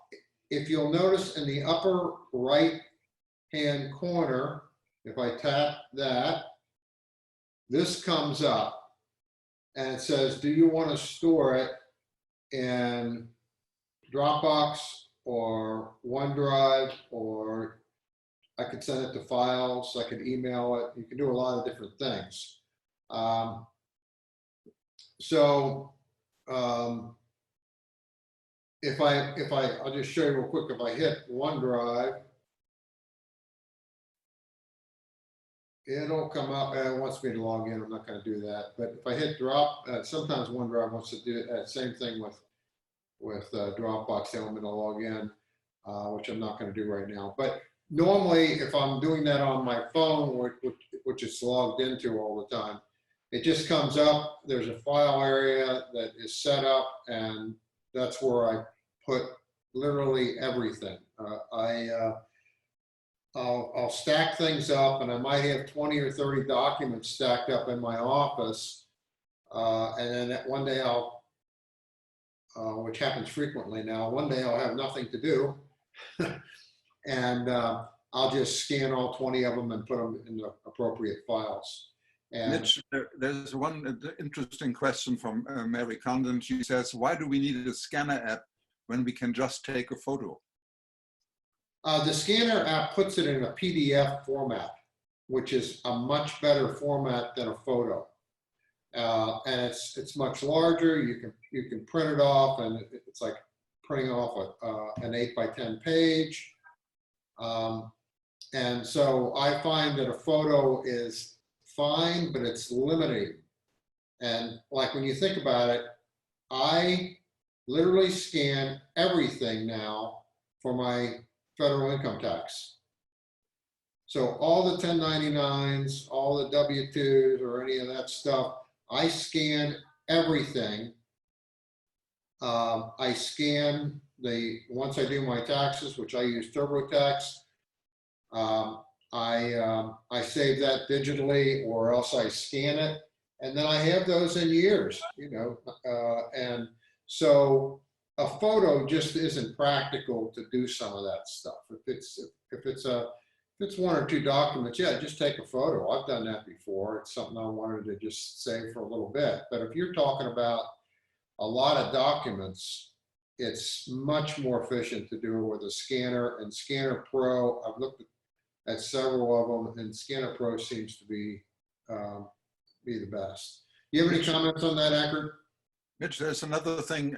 Speaker 1: if you'll notice in the upper right hand corner, if I tap that, this comes up and it says, do you want to store it in Dropbox or OneDrive, or I could send it to files, I could email it. You can do a lot of different things. I'll just show you real quick. If I hit OneDrive, it'll come up. It wants me to log in. I'm not going to do that. But if I hit drop, sometimes OneDrive wants to do that same thing with Dropbox. They want me to log in, which I'm not going to do right now. But normally, if I'm doing that on my phone, which is logged into all the time, it just comes up. There's a file area that is set up, and that's where I put literally everything. I'll stack things up, and I might have 20 or 30 documents stacked up in my office. And then one day which happens frequently now, one day I'll have nothing to do. And I'll just scan all 20 of them and put them in the appropriate files. And
Speaker 4: Mitch, there's one interesting question from Mary Condon. She says, why do we need a scanner app when we can just take a photo?
Speaker 1: The scanner app puts it in a PDF format, which is a much better format than a photo. And it's much larger. You can print it off, and it's like printing off an 8x10 page. And so I find that a photo is fine, but it's limiting. And like when you think about it, I literally scan everything now for my federal income tax. So all the 1099s, all the W-2s or any of that stuff, I scan everything. I scan once I do my taxes, which I use TurboTax, I save that digitally, or else I scan it. And then I have those in years, and so a photo just isn't practical to do some of that stuff. If it's one or two documents, yeah, just take a photo. I've done that before. It's something I wanted to just save for a little bit. But if you're talking about a lot of documents, it's much more efficient to do it with a scanner. And Scanner Pro, I've looked at several of them, and Scanner Pro seems to be the best. You have any comments on that, Eckert?
Speaker 4: Mitch, there's another thing.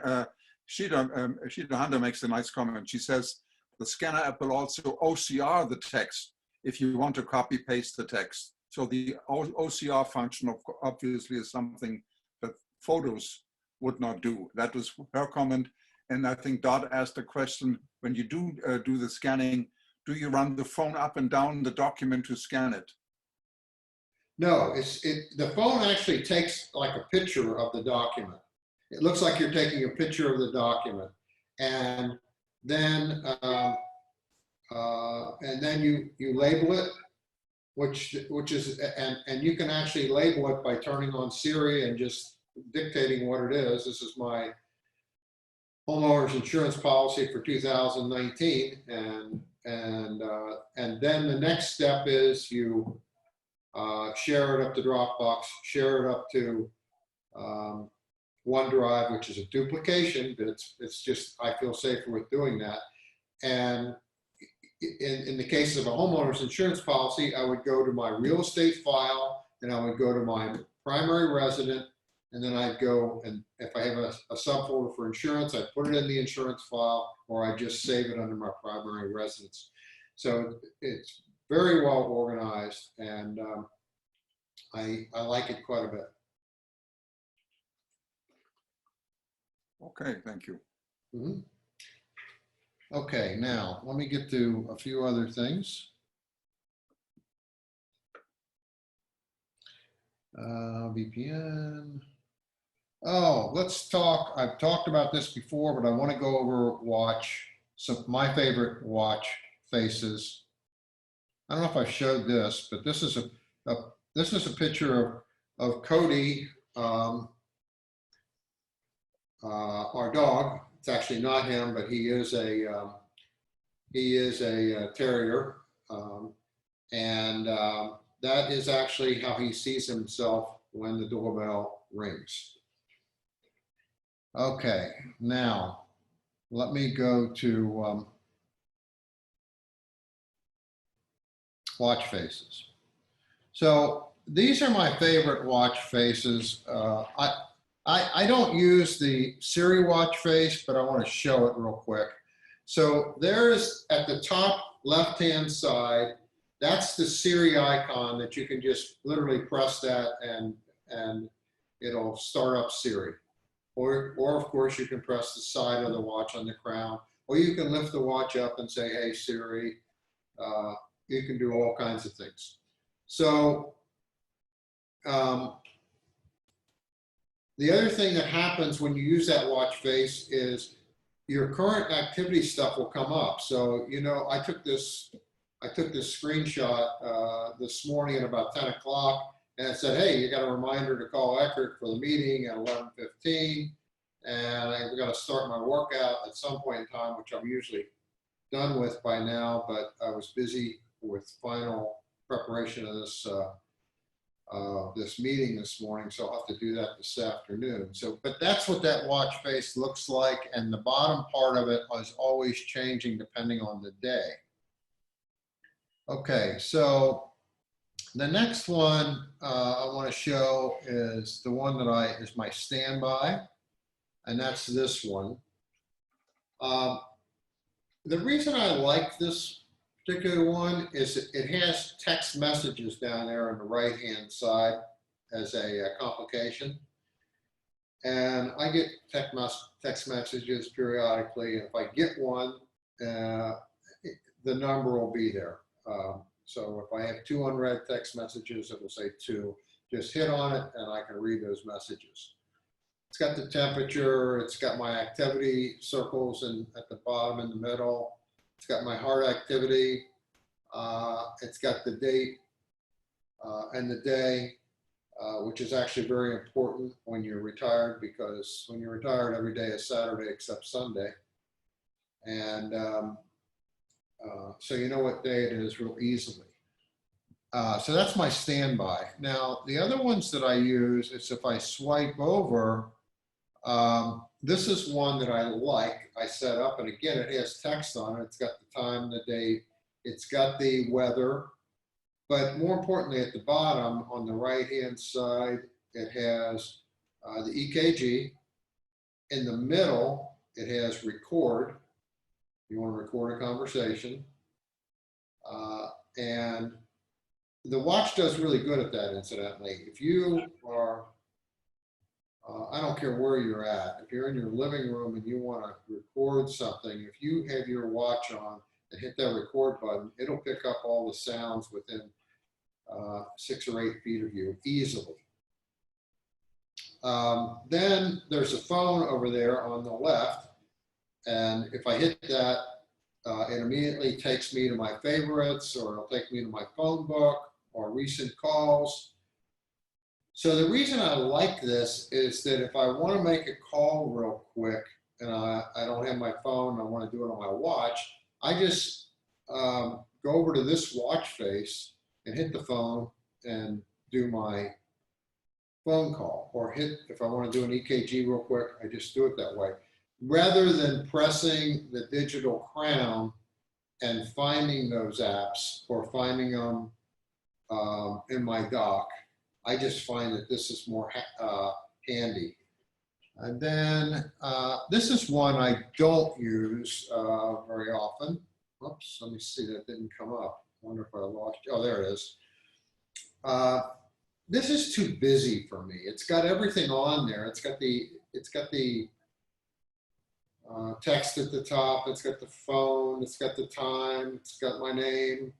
Speaker 4: Sheila Hunter makes a nice comment. She says the scanner app will also OCR the text if you want to copy paste the text. So the OCR function obviously is something that photos would not do. That was her comment. And I think Dot asked a question, when you do the scanning, do you run the phone up and down the document to scan it?
Speaker 1: No, the phone actually takes like a picture of the document. It looks like you're taking a picture of the document, and then you label it, which is and you can actually label it by turning on Siri and just dictating what it is. This is my homeowners insurance policy for 2019, and then the next step is you share it up to Dropbox, share it up to OneDrive, which is a duplication, but it's just, I feel safer with doing that. And in the case of a homeowner's insurance policy, I would go to my real estate file, and I would go to my primary resident, and then I'd go, and if I have a subfolder for insurance, I put it in the insurance file, or I just save it under my primary residence. So it's very well organized, and I like it quite a bit.
Speaker 4: Okay, thank you.
Speaker 1: Mm-hmm. Okay, now let me get to a few other things. VPN. Oh, let's talk. I've talked about this before, but I want to go over my favorite watch faces. I don't know if I showed this, but this is a picture of Cody, our dog. It's actually not him, but he is a terrier, and that is actually how he sees himself when the doorbell rings. Okay, now let me go to watch faces. So these are my favorite watch faces. I don't use the Siri watch face, but I want to show it real quick. So there's at the top left-hand side, that's the Siri icon that you can just literally press that and it'll start up Siri. Or of course you can press the side of the watch on the crown, or you can lift the watch up and say, hey Siri. You can do all kinds of things. So the other thing that happens when you use that watch face is your current activity stuff will come up. So, I took this screenshot this morning at about 10 o'clock, and it said, hey, you got a reminder to call Eckert for the meeting at 11:15, and I've got to start my workout at some point in time, which I'm usually done with by now, but I was busy with final preparation of this meeting this morning, so I'll have to do that this afternoon. So, but that's what that watch face looks like, and the bottom part of it is always changing depending on the day. Okay, so The next one I want to show is the one that is my standby, and that's this one. The reason I like this particular one is it has text messages down there on the right-hand side as a complication. And I get text messages periodically. If I get one, the number will be there. So if I have 2 unread text messages, it will say 2. Just hit on it and I can read those messages. It's got the temperature, it's got my activity circles and at the bottom in the middle. It's got my heart activity. It's got the date and the day, which is actually very important when you're retired, because when you're retired, every day is Saturday except Sunday. And so you know what day it is real easily. So that's my standby. Now, the other ones that I use is if I swipe over, this is one that I like. I set up, and again, it has text on it. It's got the time, the date, it's got the weather, but more importantly, at the bottom on the right-hand side, it has the EKG. In the middle, it has record. You want to record a conversation. And the watch does really good at that, incidentally. If you are, I don't care where you're at, if you're in your living room and you want to record something, if you have your watch on and hit that record button, it'll pick up all the sounds within 6 or 8 feet of you easily. Then there's a phone over there on the left. And if I hit that, it immediately takes me to my favorites, or it'll take me to my phone book or recent calls. So the reason I like this is that if I want to make a call real quick and I don't have my phone, I want to do it on my watch, I just go over to this watch face and hit the phone and do my phone call, or if I want to do an EKG real quick, I just do it that way. Rather than pressing the digital crown and finding those apps or finding them in my dock, I just find that this is more handy. And then this is one I don't use very often. Oops, let me see, that didn't come up. I wonder if I lost, oh, there it is. This is too busy for me. It's got everything on there. It's got the text at the top. It's got the phone. It's got the time. It's got my name,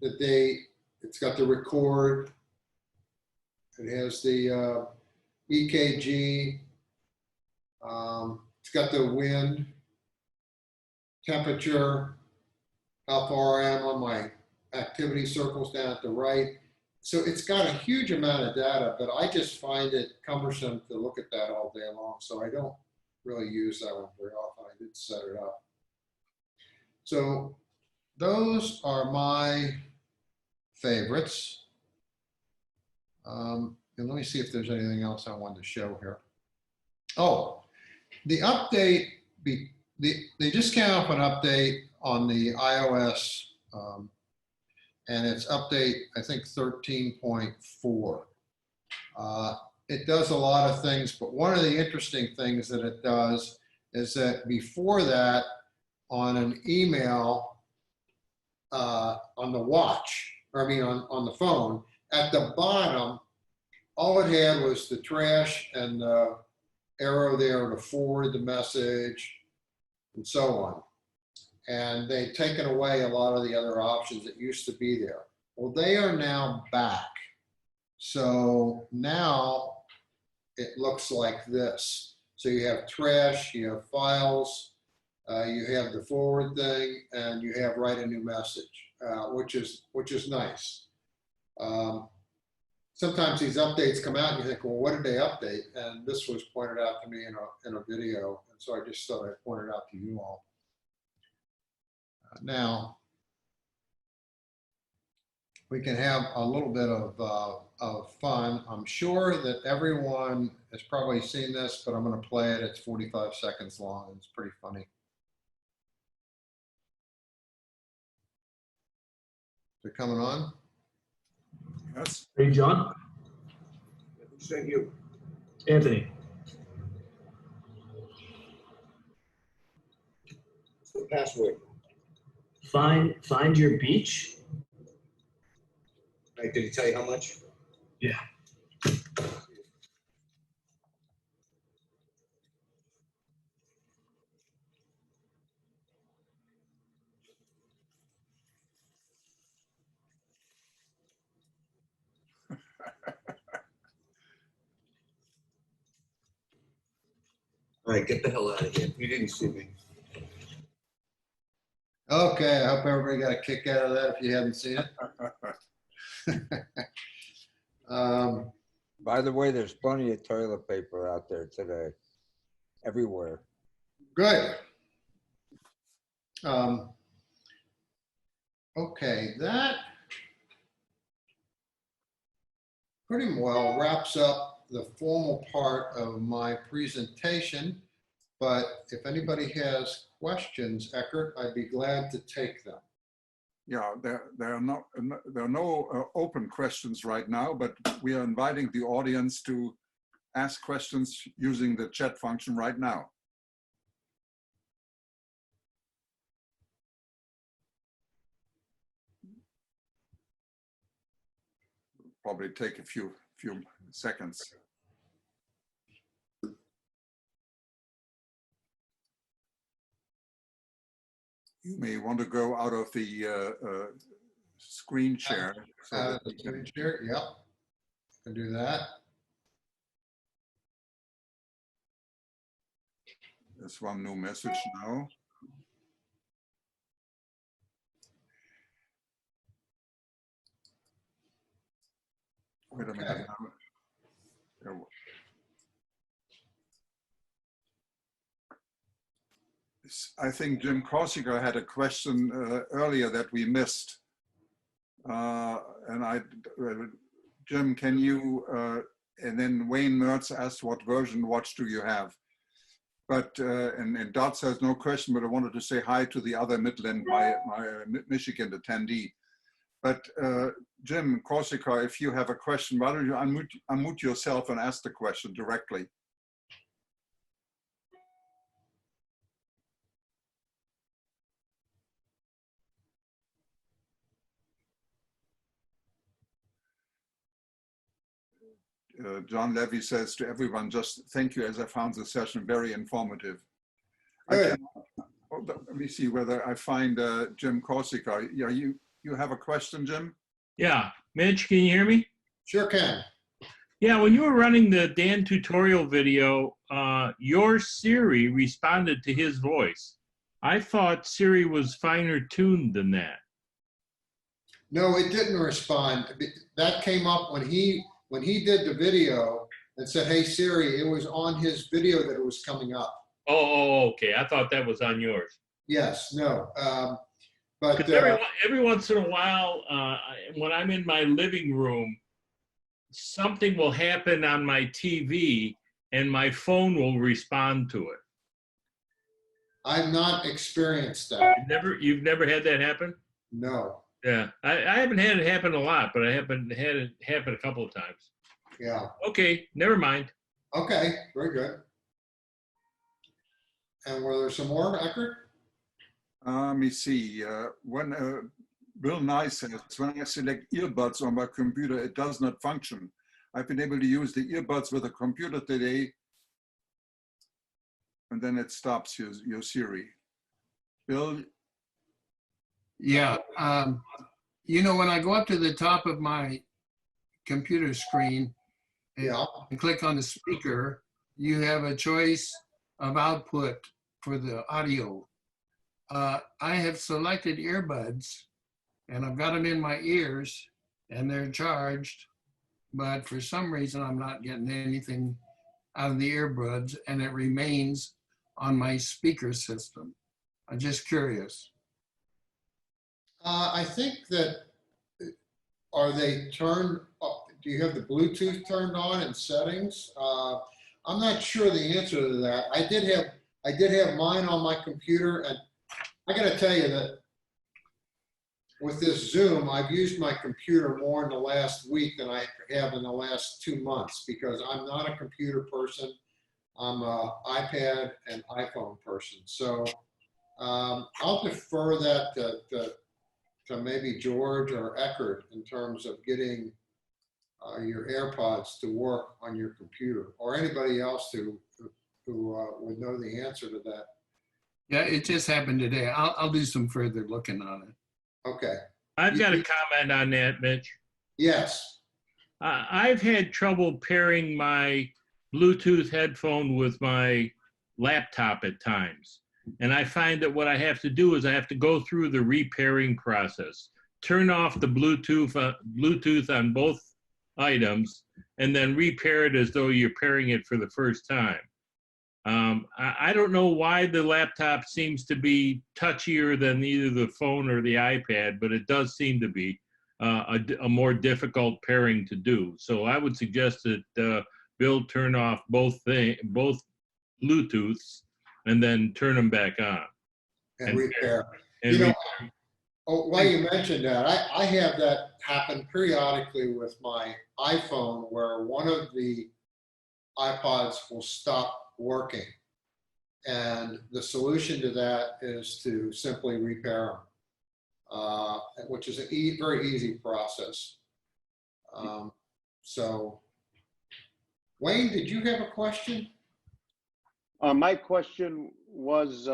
Speaker 1: the date. It's got the record. It has the EKG. It's got the wind, temperature, how far I am on my activity circles down at the right. So it's got a huge amount of data, but I just find it cumbersome to look at that all day long. So I don't really use that one very often. I did set it up. So those are my favorites. And let me see if there's anything else I wanted to show here. Oh, the update, they just came up an update on the iOS, and it's update, I think, 13.4. It does a lot of things, but one of the interesting things that it does is that before that, on an email, on the watch, or I mean on the phone, at the bottom, all it had was the trash and the arrow there to forward the message and so on. And they've taken away a lot of the other options that used to be there. Well, they are now back. So now it looks like this. So you have trash, you have files, you have the forward thing, and you have write a new message, which is nice. Sometimes these updates come out and you think, well, what did they update? And this was pointed out to me in a video. And so I just thought I'd point it out to you all. Now, we can have a little bit of fun. I'm sure that everyone has probably seen this, but I'm going to play it. It's 45 seconds long. It's pretty funny. They're coming on.
Speaker 4: Yes.
Speaker 9: Hey, John?
Speaker 10: Thank you.
Speaker 9: Anthony?
Speaker 10: What's the password?
Speaker 9: Find your beach?
Speaker 10: Right, did he tell you how much?
Speaker 9: Yeah.
Speaker 10: All right, get the hell out of here. You didn't see me.
Speaker 1: Okay, I hope everybody got a kick out of that if you haven't seen it.
Speaker 2: By the way, there's plenty of toilet paper out there today, everywhere.
Speaker 1: Good. Okay, that pretty well wraps up the formal part of my presentation. But if anybody has questions, Eckert, I'd be glad to take them.
Speaker 4: Yeah, there are no open questions right now, but we are inviting the audience to ask questions using the chat function right now. Probably take a few seconds. You may want to go out of the screen share. So
Speaker 1: Out
Speaker 4: that
Speaker 1: of the
Speaker 4: we can-
Speaker 1: screen share, yep, can do that.
Speaker 4: There's one new message now. Wait a minute. I think Jim Corsica had a question earlier that we missed. Jim, can you, and then Wayne Mertz asked what version watch do you have? But, and Dots has no question, but I wanted to say hi to the other Midland, my Michigan attendee. But Jim Corsica, if you have a question, why don't you unmute yourself and ask the question directly? John Levy says to everyone, just thank you, as I found the session very informative.
Speaker 1: Good.
Speaker 4: Let me see whether I find Jim Corsica. Yeah, you have a question, Jim?
Speaker 11: Yeah, Mitch, can you hear me?
Speaker 1: Sure can.
Speaker 11: Yeah, when you were running the Dan tutorial video, your Siri responded to his voice. I thought Siri was finer tuned than that.
Speaker 1: No, it didn't respond. That came up when he did the video and said, "Hey Siri," it was on his video that it was coming up.
Speaker 11: Oh, okay. I thought that was on yours.
Speaker 1: Yes, no. But
Speaker 11: Because every once in a while, when I'm in my living room, something will happen on my TV and my phone will respond to it.
Speaker 1: I've not experienced that.
Speaker 11: You've never had that happen?
Speaker 1: No.
Speaker 11: Yeah, I haven't had it happen a lot, but I haven't had it happen a couple of times.
Speaker 1: Yeah.
Speaker 11: Okay, never mind.
Speaker 1: Okay, very good. And were there some more, Eckert?
Speaker 4: Let me see. When Bill Nye says, when I select earbuds on my computer, it does not function. I've been able to use the earbuds with a computer today, and then it stops your Siri. Bill?
Speaker 12: Yeah, you know, when I go up to the top of my computer screen and click on the speaker, you have a choice of output for the audio. I have selected earbuds and I've got them in my ears and they're charged, but for some reason I'm not getting anything out of the earbuds and it remains on my speaker system. I'm just curious.
Speaker 1: I think that, are they turned up? Do you have the Bluetooth turned on in settings? I'm not sure the answer to that. I did have mine on my computer, and I got to tell you that with this Zoom, I've used my computer more in the last week than I have in the last 2 months because I'm not a computer person. I'm a iPad and iPhone person. So I'll defer that to maybe George or Eckert in terms of getting your AirPods to work on your computer, or anybody else who would know the answer to that.
Speaker 12: Yeah, it just happened today. I'll do some further looking on it.
Speaker 1: Okay.
Speaker 11: I've got a comment on that, Mitch.
Speaker 1: Yes.
Speaker 11: I've had trouble pairing my Bluetooth headphone with my laptop at times. And I find that what I have to do is I have to go through the repairing process, turn off the Bluetooth on both items, and then repair it as though you're pairing it for the first time. I don't know why the laptop seems to be touchier than either the phone or the iPad, but it does seem to be a more difficult pairing to do. So I would suggest that Bill turn off both Bluetooths and then turn them back on.
Speaker 1: And repair.
Speaker 11: And
Speaker 1: you know, while you mentioned that, I have that happen periodically with my iPhone where one of the iPods will stop working. And the solution to that is to simply repair them, which is a very easy process. So, Wayne, did you have a question?
Speaker 13: My question was,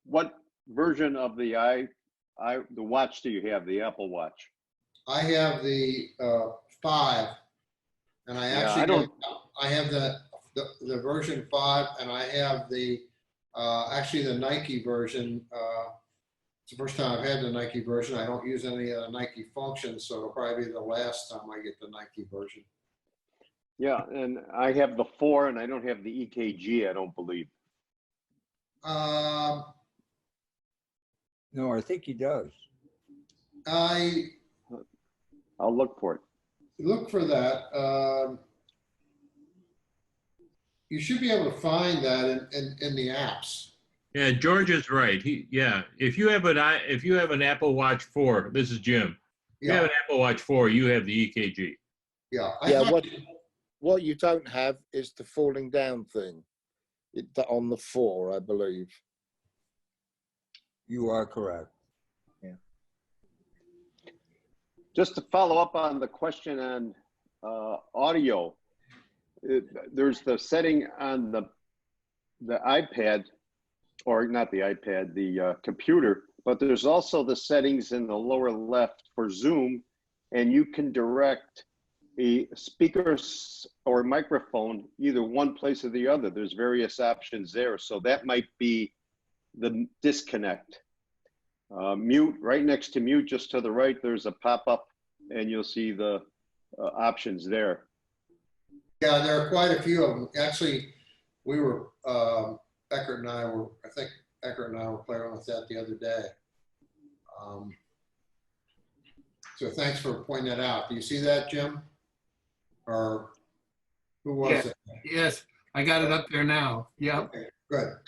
Speaker 13: what version of the watch do you have, the Apple Watch?
Speaker 1: I have the 5, and I actually I have the version 5, and I have the actually the Nike version. It's the first time I've had the Nike version. I don't use any of the Nike functions, so it'll probably be the last time I get the Nike version.
Speaker 13: Yeah, and I have the 4, and I don't have the EKG, I don't believe.
Speaker 2: No, I think he does.
Speaker 1: I'll
Speaker 13: look for it.
Speaker 1: Look for that. You should be able to find that in the apps.
Speaker 11: Yeah, George is right. If you have an Apple Watch 4, this is Jim. If you have an Apple Watch 4, you have the EKG.
Speaker 1: Yeah.
Speaker 8: What you don't have is the falling down thing. On the 4, I believe.
Speaker 2: You are correct.
Speaker 8: Yeah.
Speaker 13: Just to follow up on the question on audio, there's the setting on the iPad, or not the iPad, the computer, but there's also the settings in the lower left for Zoom, and you can direct a speaker or microphone either one place or the other. There's various options there, so that might be the disconnect. Mute, right next to mute, just to the right, there's a pop-up, and you'll see the options there.
Speaker 1: Yeah, there are quite a few of them. Actually, we were, Eckert and I were playing with that the other day. So thanks for pointing that out. Do you see that, Jim? Or who was it?
Speaker 12: Yes, I got it up there now. Yeah.
Speaker 1: Okay, good.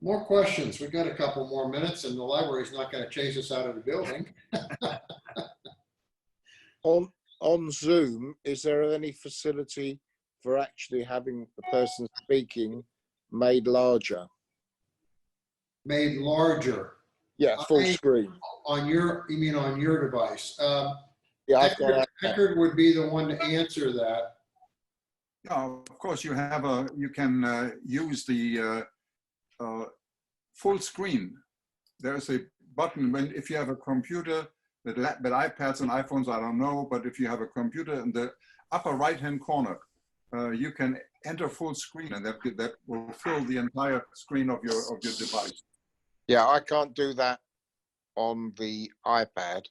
Speaker 1: More questions. We've got a couple more minutes and the library's not going to chase us out of the building.
Speaker 8: On Zoom, is there any facility for actually having the person speaking made larger?
Speaker 1: Made larger?
Speaker 8: Yeah, full screen.
Speaker 1: You mean on your device?
Speaker 8: Yeah,
Speaker 1: Eckert would be the one to answer that.
Speaker 4: Of course, you can use the full screen. There's a button if you have a computer, but iPads and iPhones, I don't know, but if you have a computer in the upper right-hand corner, you can enter full screen, and that will fill the entire screen of your device.
Speaker 8: Yeah, I can't do that on the iPad.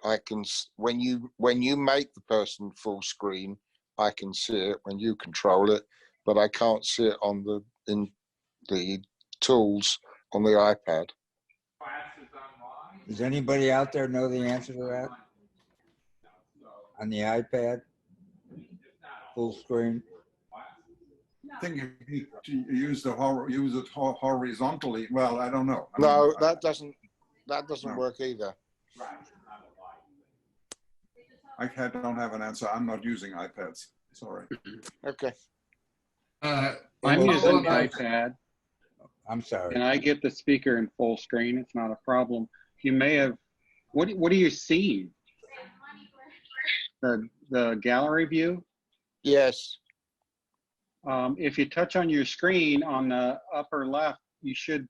Speaker 8: I can, when you make the person full screen, I can see it when you control it, but I can't see it in the tools on the iPad.
Speaker 2: Does anybody out there know the answer to that? On the iPad, full screen.
Speaker 4: I think you need to use it horizontally. Well, I don't know.
Speaker 8: No, that doesn't That doesn't
Speaker 4: No.
Speaker 8: work either.
Speaker 4: I don't have an answer. I'm not using iPads. Sorry.
Speaker 8: Okay.
Speaker 12: Uh,
Speaker 2: Well,
Speaker 14: I'm using
Speaker 2: hold
Speaker 14: the
Speaker 2: on.
Speaker 14: iPad
Speaker 2: I'm sorry.
Speaker 14: and I get the speaker in full screen. It's not a problem. You may have, what are you seeing? The gallery view?
Speaker 8: Yes.
Speaker 14: If you touch on your screen on the upper left, you should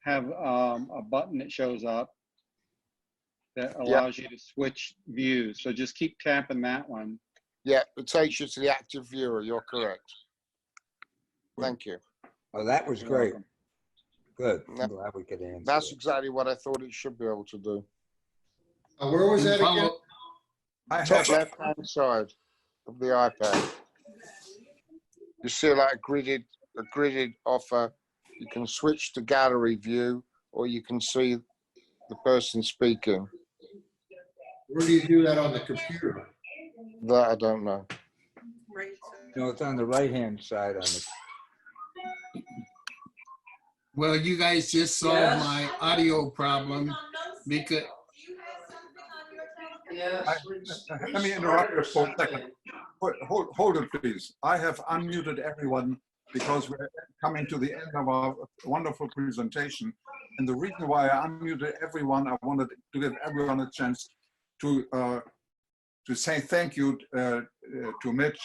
Speaker 14: have a button that shows up that allows you to switch views. So just keep tapping that one.
Speaker 8: Yeah, it takes you to the active viewer. You're correct. Thank you.
Speaker 2: Oh, that was
Speaker 14: You're
Speaker 2: great.
Speaker 14: welcome.
Speaker 2: Good.
Speaker 8: No,
Speaker 2: I'm glad we could answer
Speaker 8: That's
Speaker 2: it.
Speaker 8: exactly what I thought it should be able to do.
Speaker 1: Where was that again?
Speaker 8: Top left-hand side of the iPad. You see like a gridded offer. You can switch to gallery view, or you can see the person speaking.
Speaker 1: Where do you do that on the computer?
Speaker 8: That I don't know.
Speaker 2: No, it's on the right-hand side on the.
Speaker 12: Well, you guys just solved my audio problem because
Speaker 4: Let me interrupt you for a second. Hold it, please. I have unmuted everyone because we're coming to the end of our wonderful presentation. And the reason why I unmuted everyone, I wanted to give everyone a chance to say thank you to Mitch